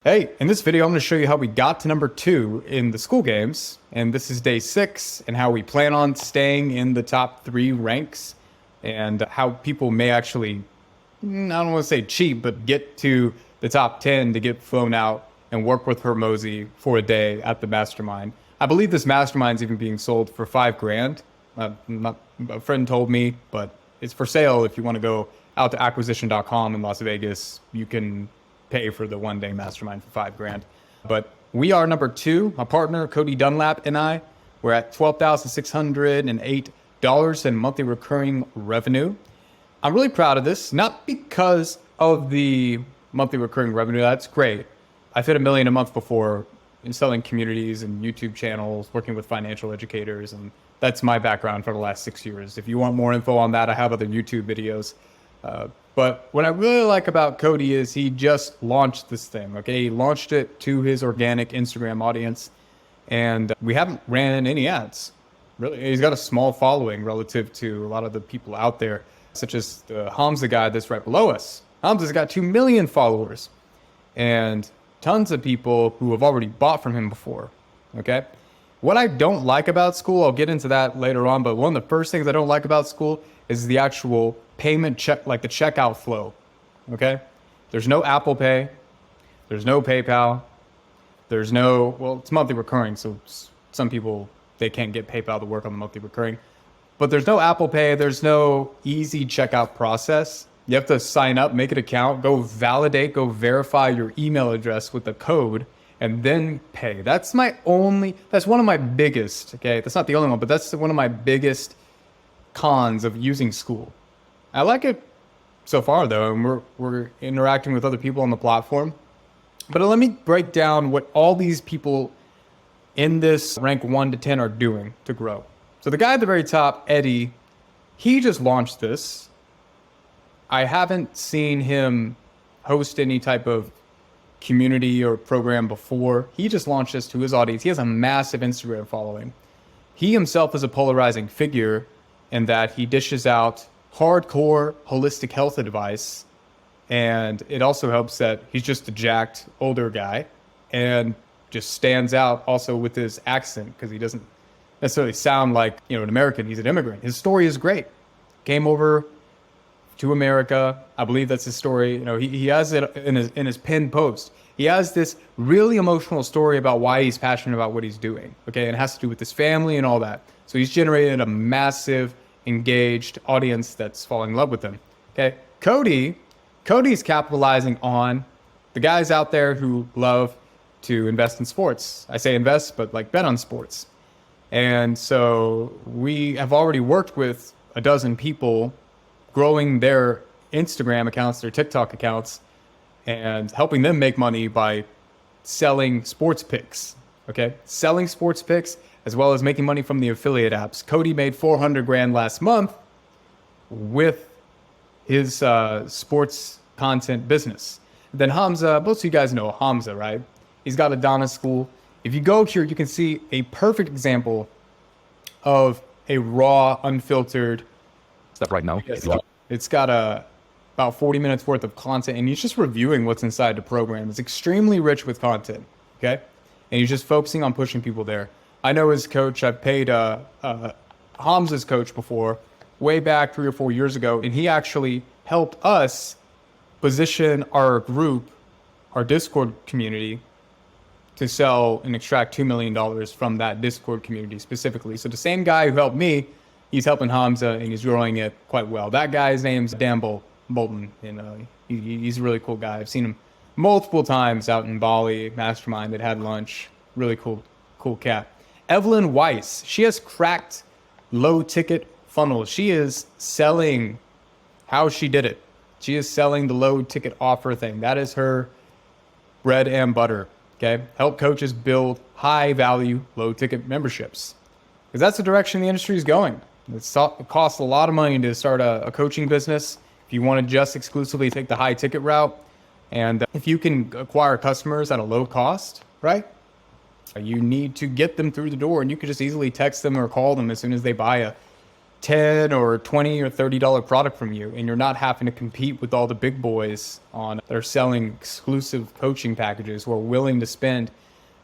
Hey, in this video, I'm going to show you how we got to number 2 in the Skool games, and this is day 6, and how we plan on staying in the top 3 ranks, and how people may actually, I don't want to say cheat, but get to the top 10 to get flown out and work with Hormozi for a day at the mastermind. I believe this mastermind is even being sold for $5,000. A friend told me, but it's for sale. If you want to go out to acquisition.com in Las Vegas, you can pay for the one-day mastermind for $5,000. But we are number 2. My partner Cody Dunlap and I, we're at $12,608 in monthly recurring revenue. I'm really proud of this, not because of the monthly recurring revenue. That's great. I've hit $1 million a month before in selling communities and YouTube channels, working with financial educators, and that's my background for the last 6 years. If you want more info on that, I have other YouTube videos. But what I really like about Cody is he just launched this thing, okay? He launched it to his organic Instagram audience, and we haven't ran any ads. Really, he's got a small following relative to a lot of the people out there, such as the Hamza guy that's right below us. Hamza's got 2 million followers, and tons of people who have already bought from him before, okay? What I don't like about Skool, I'll get into that later on, but one of the first things I don't like about Skool is the actual payment check, like the checkout flow, okay? There's no Apple Pay, there's no PayPal, there's no, well, it's monthly recurring, so some people, they can't get PayPal to work on the monthly recurring, but there's no Apple Pay, there's no easy checkout process. You have to sign up, make an account, go validate, go verify your email address with the code, and then pay. That's one of my biggest, okay? That's not the only one, but that's one of my biggest cons of using Skool. I like it so far though, and we're interacting with other people on the platform. But let me break down what all these people in this rank 1 to 10 are doing to grow. So the guy at the very top, Eddie, he just launched this. I haven't seen him host any type of community or program before. He just launched this to his audience. He has a massive Instagram following. He himself is a polarizing figure in that he dishes out hardcore holistic health advice, and it also helps that he's just a jacked older guy and just stands out also with his accent, because he doesn't necessarily sound like, an American. He's an immigrant. His story is great. Came over to America. I believe that's his story. He has it in his pinned post. He has this really emotional story about why he's passionate about what he's doing. Okay, and it has to do with his family and all that. So he's generated a massive, engaged audience that's falling in love with him. Okay, Cody's capitalizing on the guys out there who love to invest in sports. I say invest, but like bet on sports. And so we have already worked with a dozen people growing their Instagram accounts, their TikTok accounts, and helping them make money by selling sports picks, okay? Selling sports picks, as well as making money from the affiliate apps. Cody made $400,000 last month with his sports content business. Then Hamza, most of you guys know Hamza, right? He's got Adonis Skool. If you go here, you can see a perfect example of a raw, unfiltered Step right now. It's got about 40 minutes worth of content, and he's just reviewing what's inside the program. It's extremely rich with content, okay? And he's just focusing on pushing people there. I know his coach. I've paid Hamza's coach before, way back 3 or 4 years ago, and he actually helped us position our group, our Discord community, to sell and extract $2 million from that Discord community specifically. So the same guy who helped me, he's helping Hamza, and he's growing it quite well. That guy's name's Dan Bolton, and he's a really cool guy. I've seen him multiple times out in Bali, mastermind that had lunch. Really cool cat. Evelyn Weiss, she has cracked low ticket funnels. She is selling how she did it. She is selling the low ticket offer thing. That is her bread and butter, okay? Help coaches build high value, low ticket memberships, because that's the direction the industry is going. It costs a lot of money to start a coaching business if you want to just exclusively take the high ticket route. And if you can acquire customers at a low cost, right? You need to get them through the door, and you can just easily text them or call them as soon as they buy $10 or $20 or $30 product from you, and you're not having to compete with all the big boys on that are selling exclusive coaching packages who are willing to spend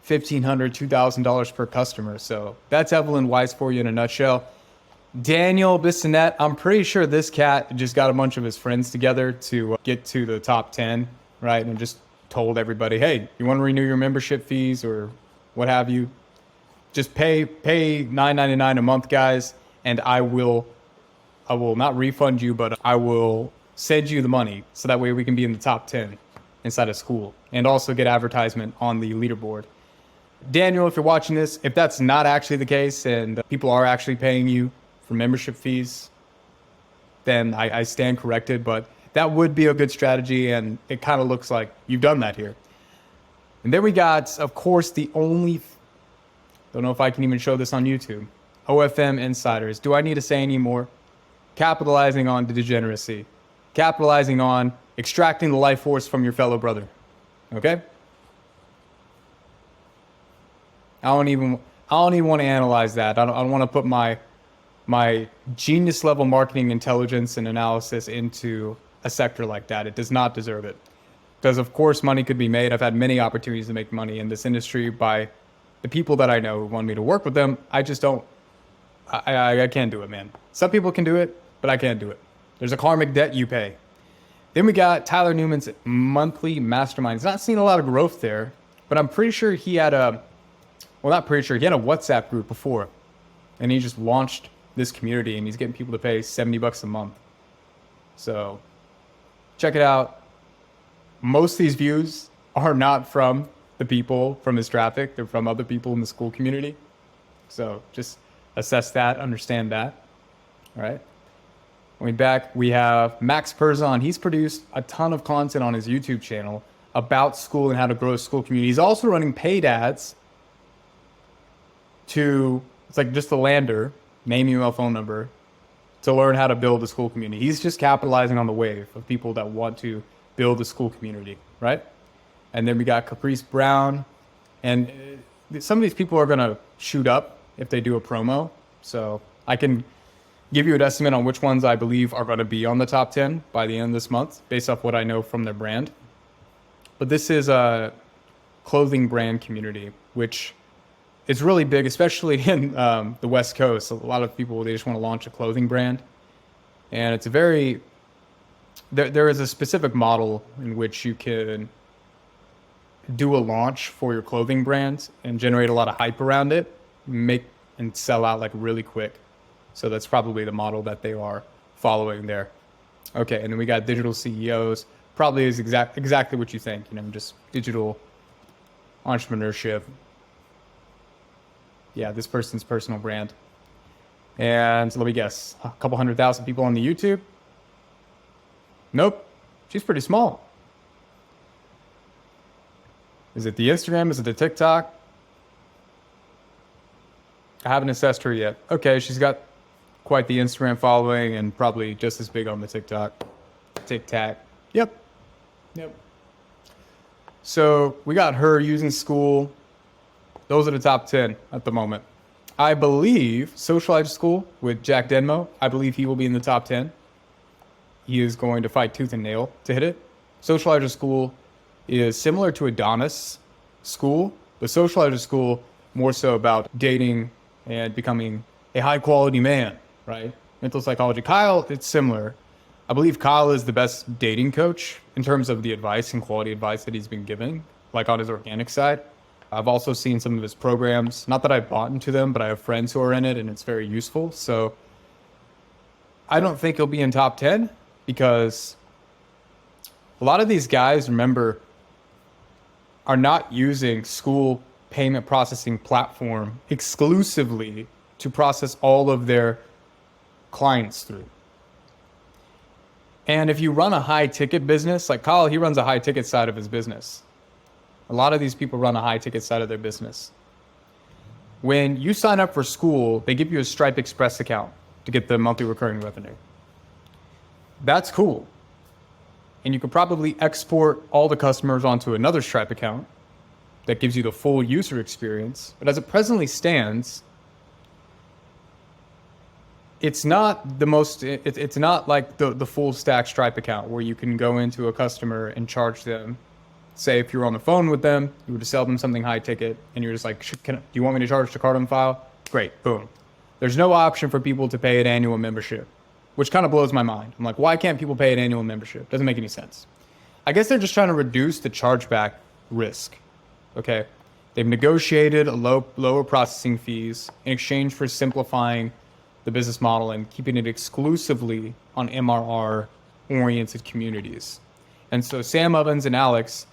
$1,500, $2,000 per customer. So that's Evelyn Weiss for you in a nutshell. Daniel Bissonette, I'm pretty sure this cat just got a bunch of his friends together to get to the top 10, right? And just told everybody, hey, you want to renew your membership fees or what have you? Just pay $9.99 a month, guys, and I will not refund you, but I will send you the money so that way we can be in the top 10 inside of Skool and also get advertisement on the leaderboard. Daniel, if you're watching this, if that's not actually the case and people are actually paying you for membership fees, then I stand corrected, but that would be a good strategy, and it kind of looks like you've done that here. And then we got, of course, the only, don't know if I can even show this on YouTube, OFM insiders. Do I need to say any more? Capitalizing on the degeneracy, capitalizing on extracting the life force from your fellow brother. Okay? I don't even want to analyze that. I don't want to put my genius level marketing intelligence and analysis into a sector like that. It does not deserve it. Because of course money could be made. I've had many opportunities to make money in this industry by the people that I know who want me to work with them. I just don't, I can't do it, man. Some people can do it, but I can't do it. There's a karmic debt you pay. Then we got Tyler Newman's monthly mastermind. He's not seen a lot of growth there, but I'm pretty sure he had a WhatsApp group before, and he just launched this community, and he's getting people to pay $70 a month. So check it out. Most of these views are not from the people from his traffic. They're from other people in the Skool community. So just assess that, understand that. All right. Going back, we have Max Perzon. He's produced a ton of content on his YouTube channel about Skool and how to grow a Skool community. He's also running paid ads it's like just a lander, name, email, phone number, to learn how to build a Skool community. He's just capitalizing on the wave of people that want to build a Skool community, right? And then we got Caprice Brown, and some of these people are gonna shoot up if they do a promo. So I can give you an estimate on which ones I believe are gonna be on the top 10 by the end of this month, based off what I know from their brand. But this is a clothing brand community, which it's really big, especially in the West Coast. A lot of people, they just want to launch a clothing brand. And it's a very, there is a specific model in which you can do a launch for your clothing brand and generate a lot of hype around it, make and sell out like really quick. So that's probably the model that they are following there. Okay, and then we got digital CEOs. Probably is exactly what you think, just digital entrepreneurship. Yeah, this person's personal brand. And let me guess, a couple 100,000 people on the YouTube? Nope, she's pretty small. Is it the Instagram? Is it the TikTok? I haven't assessed her yet. Okay, she's got quite the Instagram following and probably just as big on the TikTok. TikTok. Yep. So we got her using Skool. Those are the top 10 at the moment. I believe Socializer Skool with Jack Denmo, I believe he will be in the top 10. He is going to fight tooth and nail to hit it. Socializer Skool is similar to Adonis Skool, but Socializer Skool more so about dating and becoming a high quality man, right? Mental psychology. Kyle, it's similar. I believe Kyle is the best dating coach in terms of the advice and quality advice that he's been giving, like on his organic side. I've also seen some of his programs, not that I've bought into them, but I have friends who are in it and it's very useful. So I don't think he'll be in top 10 because a lot of these guys, remember, are not using Skool payment processing platform exclusively to process all of their clients through. And if you run a high ticket business, like Kyle, he runs a high ticket side of his business. A lot of these people run a high ticket side of their business. When you sign up for Skool, they give you a Stripe Express account to get the monthly recurring revenue. That's cool. And you could probably export all the customers onto another Stripe account that gives you the full user experience. But as it presently stands, it's not it's not like the full stack Stripe account where you can go into a customer and charge them. Say if you're on the phone with them, you were to sell them something high ticket and you're just like, do you want me to charge the card on file? Great, boom. There's no option for people to pay an annual membership, which kind of blows my mind. I'm like, why can't people pay an annual membership? Doesn't make any sense. I guess they're just trying to reduce the chargeback risk. Okay. They've negotiated lower processing fees in exchange for simplifying the business model and keeping it exclusively on MRR oriented communities. And so Sam Ovens and Alex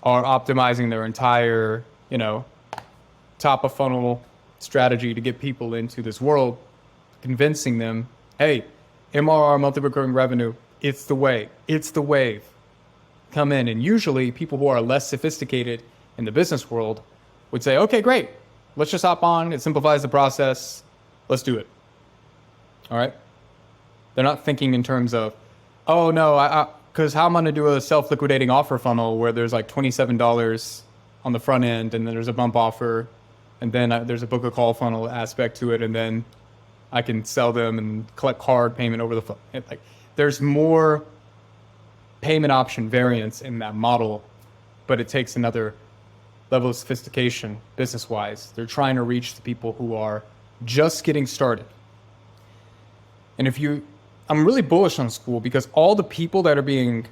are optimizing their entire, top of funnel strategy to get people into this world, convincing them, hey, MRR, monthly recurring revenue, it's the way, it's the wave. Come in. And usually people who are less sophisticated in the business world would say, okay, great, let's just hop on. It simplifies the process. Let's do it. All right. They're not thinking in terms of, oh no, because how am I going to do a self-liquidating offer funnel where there's like $27 on the front end and then there's a bump offer and then there's a book a call funnel aspect to it and then I can sell them and collect card payment over the phone. Like there's more payment option variance in that model, but it takes another level of sophistication business-wise. They're trying to reach the people who are just getting started. And I'm really bullish on Skool because all the people that are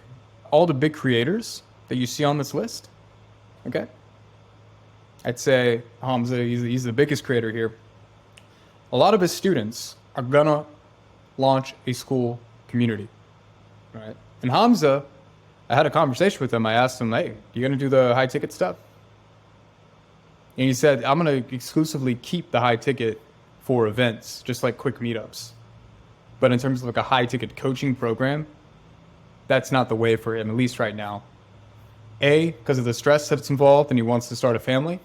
all the big creators that you see on this list, okay? I'd say Hamza, he's the biggest creator here. A lot of his students are gonna launch a Skool community, right? And Hamza, I had a conversation with him. I asked him, hey, you gonna do the high ticket stuff? And he said, I'm gonna exclusively keep the high ticket for events, just like quick meetups. But in terms of like a high ticket coaching program, that's not the way for him, at least right now. A, because of the stress that's involved and he wants to start a family.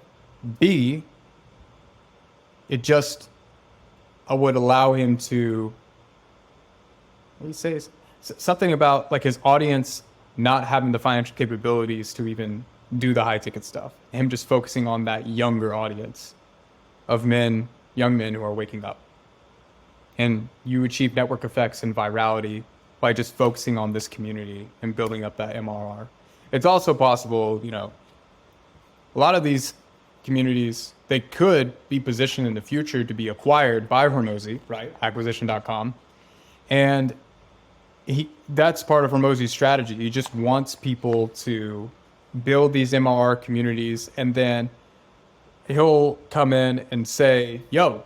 B, I would allow him to, what do you say? Something about like his audience not having the financial capabilities to even do the high ticket stuff. Him just focusing on that younger audience of young men who are waking up. And you achieve network effects and virality by just focusing on this community and building up that MRR. It's also possible, a lot of these communities, they could be positioned in the future to be acquired by Hormozi, right? Acquisition.com. And that's part of Hormozi's strategy. He just wants people to build these MRR communities, and then he'll come in and say, yo,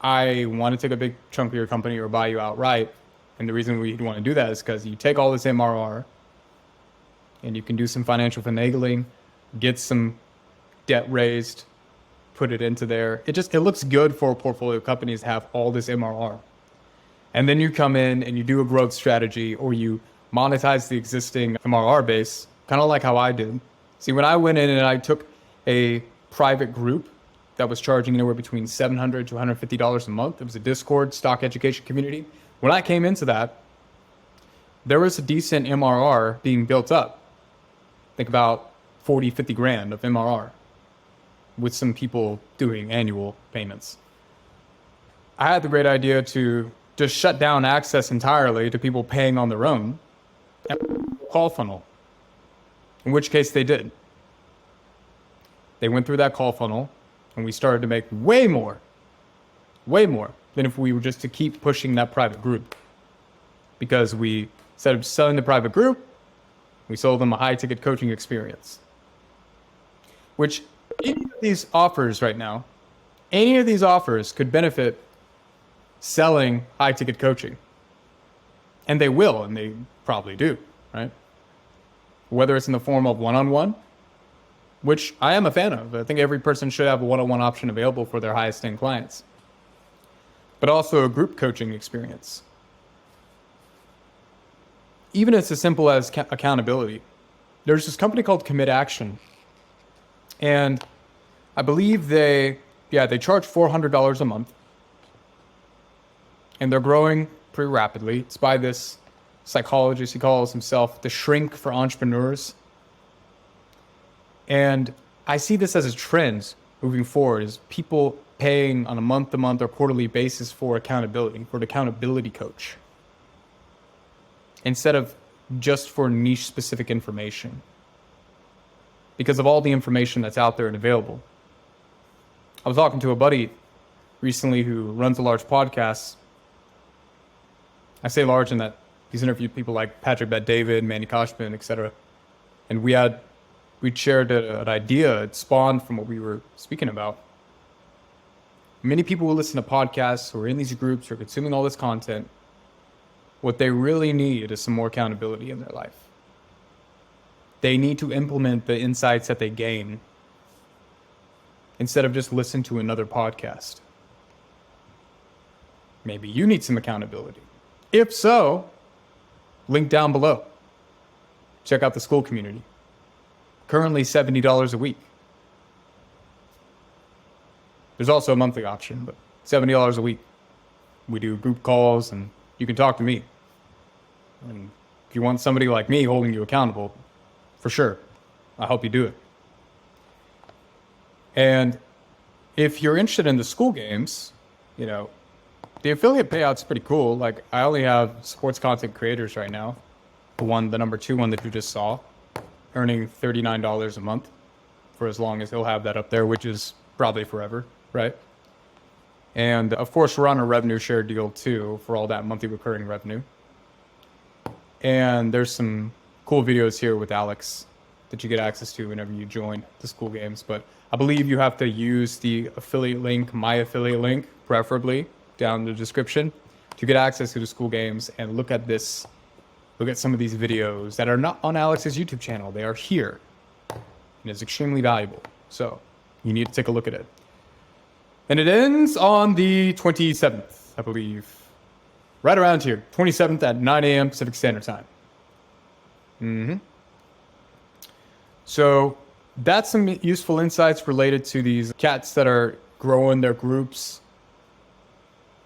I want to take a big chunk of your company or buy you outright. And the reason we'd want to do that is because you take all this MRR and you can do some financial finagling, get some debt raised, put it into there. It looks good for portfolio companies to have all this MRR. And then you come in and you do a growth strategy or you monetize the existing MRR base, kind of like how I did. See, when I went in and I took a private group that was charging anywhere between $700 to $150 a month. It was a Discord stock education community. When I came into that, there was a decent MRR being built up. Think about 40, 50 grand of MRR with some people doing annual payments. I had the great idea to just shut down access entirely to people paying on their own and call funnel, in which case they did. They went through that call funnel and we started to make way more than if we were just to keep pushing that private group. Because we, instead of selling the private group, we sold them a high ticket coaching experience. Which any of these offers right now, any of these offers could benefit selling high ticket coaching. And they will, and they probably do, right? Whether it's in the form of one-on-one, which I am a fan of. I think every person should have a one-on-one option available for their highest end clients, but also a group coaching experience. Even it's as simple as accountability. There's this company called Commit Action, and I believe they charge $400 a month, and they're growing pretty rapidly. It's by this psychologist, he calls himself the shrink for entrepreneurs. And I see this as a trend moving forward is people paying on a month-to-month or quarterly basis for accountability, for an accountability coach, instead of just for niche specific information. Because of all the information that's out there and available. I was talking to a buddy recently who runs a large podcast. I say large in that he's interviewed people like Patrick Bet-David, Manny Koshman, etc. And we shared an idea. It spawned from what we were speaking about. Many people who listen to podcasts or in these groups or consuming all this content, what they really need is some more accountability in their life. They need to implement the insights that they gain instead of just listen to another podcast. Maybe you need some accountability. If so, link down below. Check out the Skool community. Currently $70 a week. There's also a monthly option, but $70 a week. We do group calls and you can talk to me. And if you want somebody like me holding you accountable, for sure, I'll help you do it. And if you're interested in the Skool games, the affiliate payout's pretty cool. Like, I only have sports content creators right now. The number 2 one that you just saw, earning $39 a month for as long as he'll have that up there, which is probably forever, right? And of course, we're on a revenue share deal too for all that monthly recurring revenue. And there's some cool videos here with Alex that you get access to whenever you join the Skool games. But I believe you have to use the affiliate link, my affiliate link, preferably down in the description, to get access to the Skool games and look at some of these videos that are not on Alex's YouTube channel. They are here. And it's extremely valuable. So you need to take a look at it. And it ends on the 27th, I believe. Right around here. 27th at 9 a.m. Pacific Standard Time. So that's some useful insights related to these cats that are growing their groups.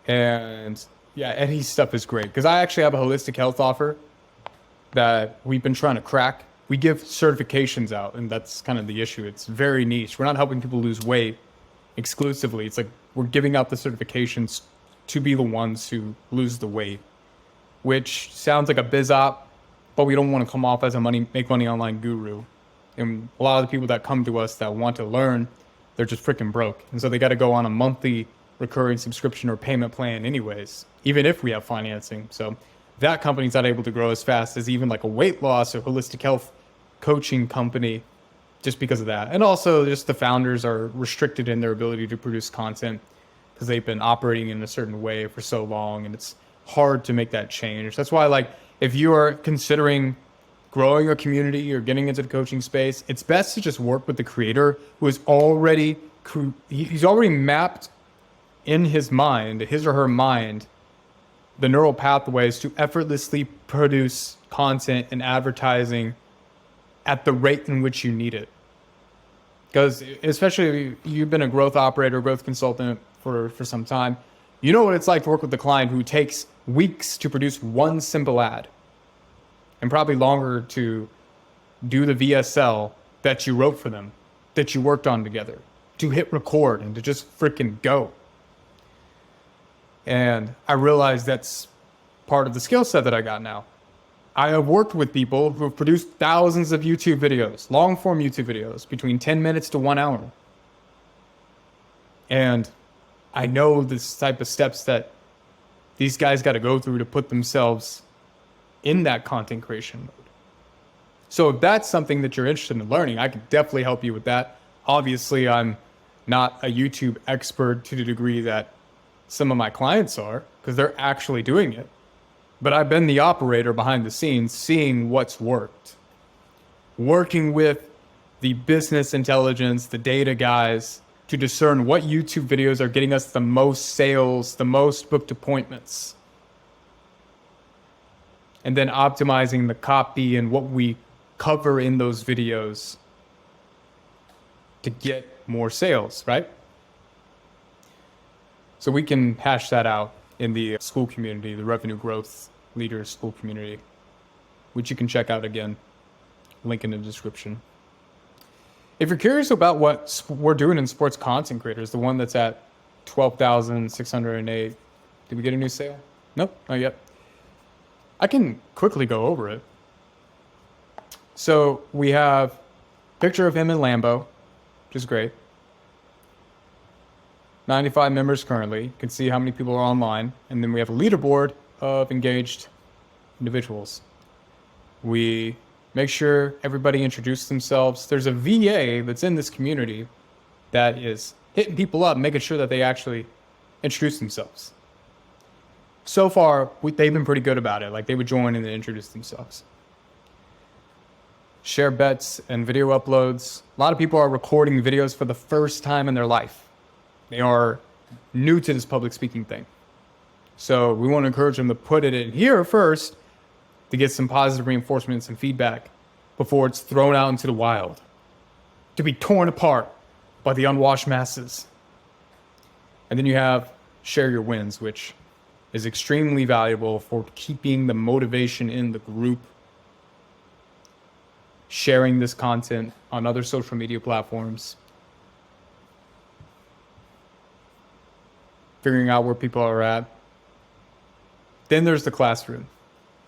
And yeah, Eddie's stuff is great because I actually have a holistic health offer that we've been trying to crack. We give certifications out, and that's kind of the issue. It's very niche. We're not helping people lose weight exclusively. It's like we're giving out the certifications to be the ones who lose the weight, which sounds like a biz op, but we don't want to come off as a make money online guru. And a lot of the people that come to us that want to learn, they're just freaking broke. And so they got to go on a monthly recurring subscription or payment plan anyways, even if we have financing. So that company's not able to grow as fast as even like a weight loss or holistic health coaching company just because of that. And also just the founders are restricted in their ability to produce content because they've been operating in a certain way for so long, and it's hard to make that change. That's why, like, if you are considering growing a community or getting into the coaching space, it's best to just work with the creator who is already, he's already mapped in his or her mind, the neural pathways to effortlessly produce content and advertising at the rate in which you need it. Because especially if you've been a growth operator, growth consultant for some time, you know what it's like to work with the client who takes weeks to produce one simple ad and probably longer to do the VSL that you wrote for them, that you worked on together, to hit record and to just freaking go. And I realized that's part of the skill set that I got now. I have worked with people who have produced thousands of YouTube videos, long form YouTube videos, between 10 minutes to 1 hour. And I know this type of steps that these guys got to go through to put themselves in that content creation mode. So if that's something that you're interested in learning, I can definitely help you with that. Obviously, I'm not a YouTube expert to the degree that some of my clients are, because they're actually doing it. But I've been the operator behind the scenes, seeing what's worked. Working with the business intelligence, the data guys, to discern what YouTube videos are getting us the most sales, the most booked appointments. And then optimizing the copy and what we cover in those videos to get more sales, right? So we can hash that out in the Skool community, the Revenue Growth Leaders Skool community, which you can check out again, link in the description. If you're curious about what we're doing in sports content creators, the one that's at 12,608, did we get a new sale? Nope, not yet. I can quickly go over it. So we have a picture of him in Lambo, which is great. 95 members currently. You can see how many people are online. And then we have a leaderboard of engaged individuals. We make sure everybody introduces themselves. There's a VA that's in this community that is hitting people up, making sure that they actually introduce themselves. So far, they've been pretty good about it. Like, they would join and then introduce themselves. Share bets and video uploads. A lot of people are recording videos for the first time in their life. They are new to this public speaking thing. So we want to encourage them to put it in here first to get some positive reinforcement and some feedback before it's thrown out into the wild to be torn apart by the unwashed masses. And then you have share your wins, which is extremely valuable for keeping the motivation in the group, sharing this content on other social media platforms, figuring out where people are at. Then there's the classroom.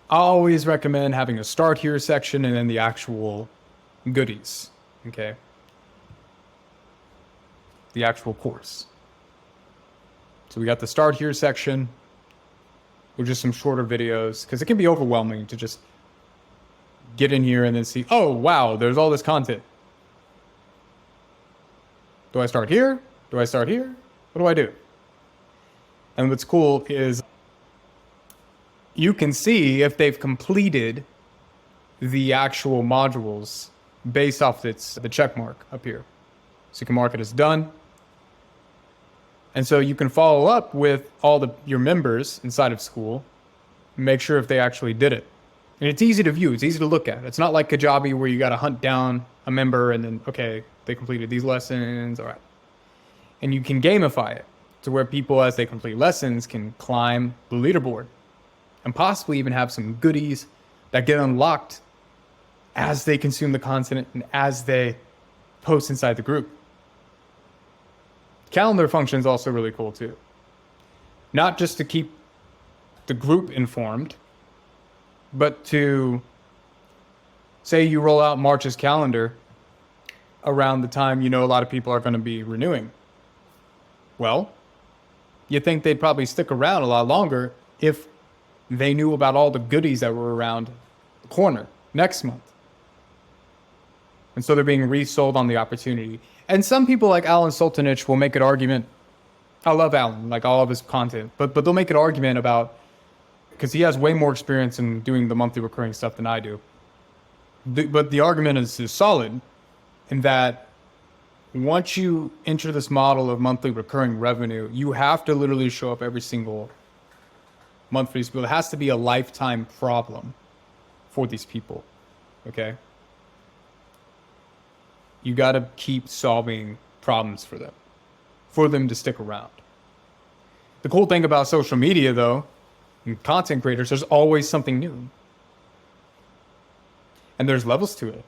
I always recommend having a start here section and then the actual goodies, okay? The actual course. So we got the start here section, with just some shorter videos, because it can be overwhelming to just get in here and then see, oh, wow, there's all this content. Do I start here? Do I start here? What do I do? And what's cool is you can see if they've completed the actual modules based off the check mark up here. So you can mark it as done. And so you can follow up with all your members inside of Skool, make sure if they actually did it. And it's easy to view, it's easy to look at. It's not like Kajabi where you got to hunt down a member and then, okay, they completed these lessons, all right. And you can gamify it to where people, as they complete lessons, can climb the leaderboard and possibly even have some goodies that get unlocked as they consume the content and as they post inside the group. Calendar function is also really cool too. Not just to keep the group informed, but to say you roll out March's calendar around the time you know a lot of people are going to be renewing. Well, you think they'd probably stick around a lot longer if they knew about all the goodies that were around the corner next month. And so they're being resold on the opportunity. And some people like Alan Sultanich will make an argument. I love Alan, like all of his content, but they'll make an argument about, because he has way more experience in doing the monthly recurring stuff than I do. But the argument is solid in that once you enter this model of monthly recurring revenue, you have to literally show up every single month for these people. It has to be a lifetime problem for these people, okay? You got to keep solving problems for them to stick around. The cool thing about social media, though, and content creators, there's always something new. And there's levels to it.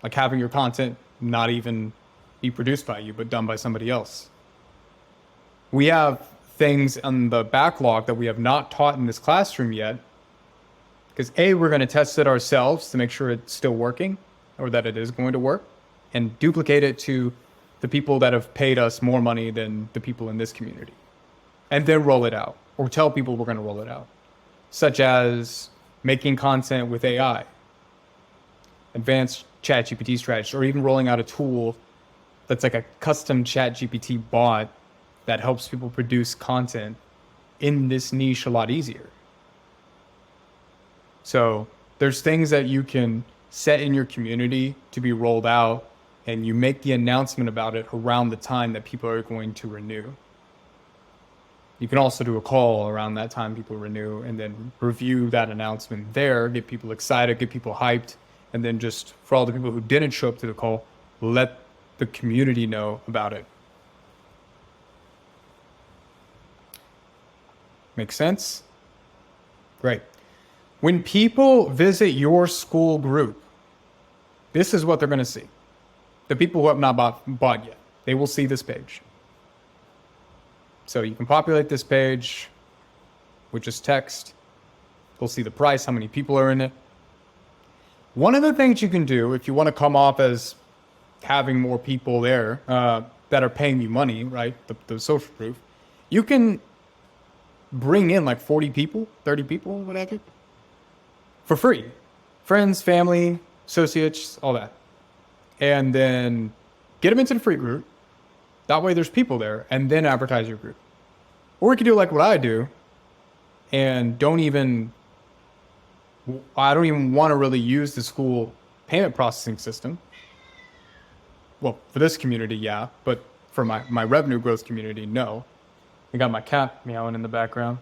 Like having your content not even be produced by you, but done by somebody else. We have things on the backlog that we have not taught in this classroom yet. Because A, we're going to test it ourselves to make sure it's still working, or that it is going to work, and duplicate it to the people that have paid us more money than the people in this community. And then roll it out, or tell people we're going to roll it out. Such as making content with AI, advanced ChatGPT strategies, or even rolling out a tool that's like a custom ChatGPT bot that helps people produce content in this niche a lot easier. So there's things that you can set in your community to be rolled out, and you make the announcement about it around the time that people are going to renew. You can also do a call around that time people renew, and then review that announcement there, get people excited, get people hyped, and then just for all the people who didn't show up to the call, let the community know about it. Make sense? Great. When people visit your Skool group, this is what they're going to see. The people who have not bought yet, they will see this page. So you can populate this page with just text. They'll see the price, how many people are in it. One of the things you can do if you want to come off as having more people there that are paying you money, right? The social proof, you can bring in like 40 people, 30 people, whatever, for free. Friends, family, associates, all that. And then get them into the free group. That way there's people there, and then advertise your group. Or you can do like what I do and I don't even want to really use the Skool payment processing system. Well, for this community, yeah, but for my revenue growth community, no. I got my cat meowing in the background.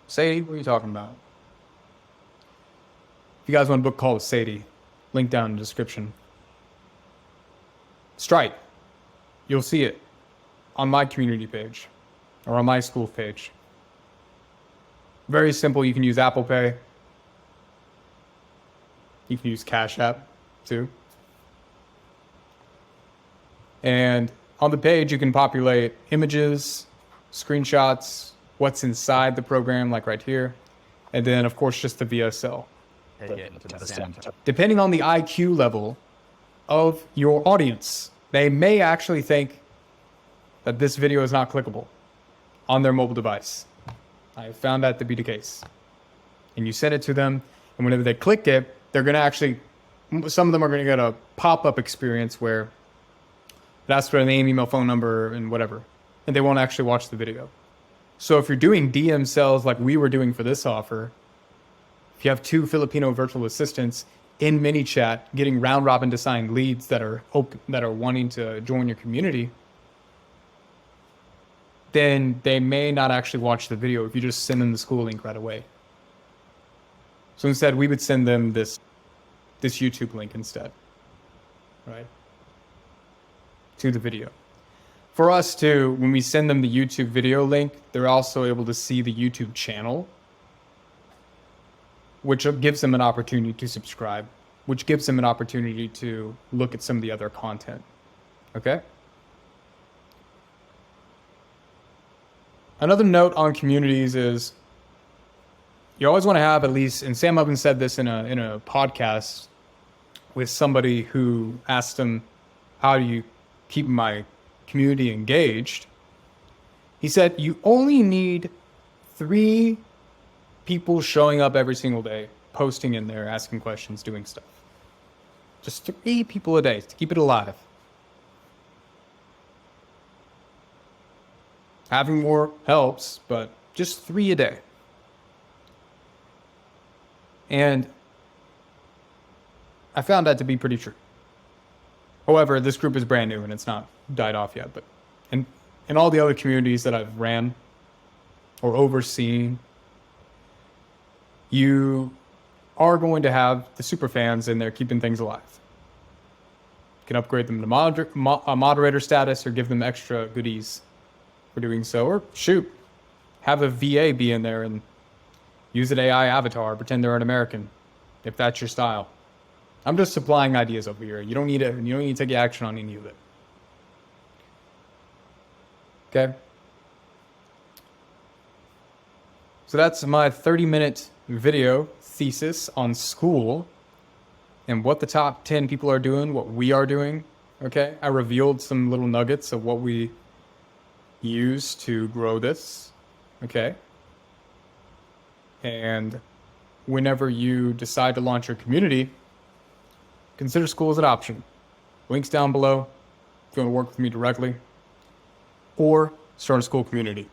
Sadie, what are you talking about? If you guys want to book a call with Sadie, link down in the description. Stripe, you'll see it on my community page or on my Skool page. Very simple. You can use Apple Pay. You can use Cash App too. And on the page, you can populate images, screenshots, what's inside the program, like right here. And then, of course, just the VSL. Depending on the IQ level of your audience, they may actually think that this video is not clickable on their mobile device. I found that to be the case. And you send it to them, and whenever they click it, they're going to actually, some of them are going to get a pop-up experience where that's their name, email, phone number, and whatever. And they won't actually watch the video. So if you're doing DM sales like we were doing for this offer, if you have 2 Filipino virtual assistants in ManyChat getting round robin assigned leads that are wanting to join your community, then they may not actually watch the video if you just send them the Skool link right away. So instead, we would send them this YouTube link instead, right? To the video. For us too, when we send them the YouTube video link, they're also able to see the YouTube channel, which gives them an opportunity to subscribe, which gives them an opportunity to look at some of the other content. Okay? Another note on communities is you always want to have at least, and Sam Ovens said this in a podcast with somebody who asked him, how do you keep my community engaged? He said, you only need 3 people showing up every single day, posting in there, asking questions, doing stuff. Just 3 people a day to keep it alive. Having more helps, but just 3 a day. And I found that to be pretty true. However, this group is brand new and it's not died off yet. But in all the other communities that I've ran or overseen, you are going to have the super fans in there keeping things alive. You can upgrade them to moderator status or give them extra goodies for doing so. Or shoot, have a VA be in there and use an AI avatar, pretend they're an American, if that's your style. I'm just supplying ideas over here. You don't need to take action on any of it. Okay? So that's my 30-minute video thesis on Skool and what the top 10 people are doing, what we are doing. Okay? I revealed some little nuggets of what we use to grow this. Okay? And whenever you decide to launch your community, consider Skool as an option. Links down below if you want to work with me directly, or start a Skool community.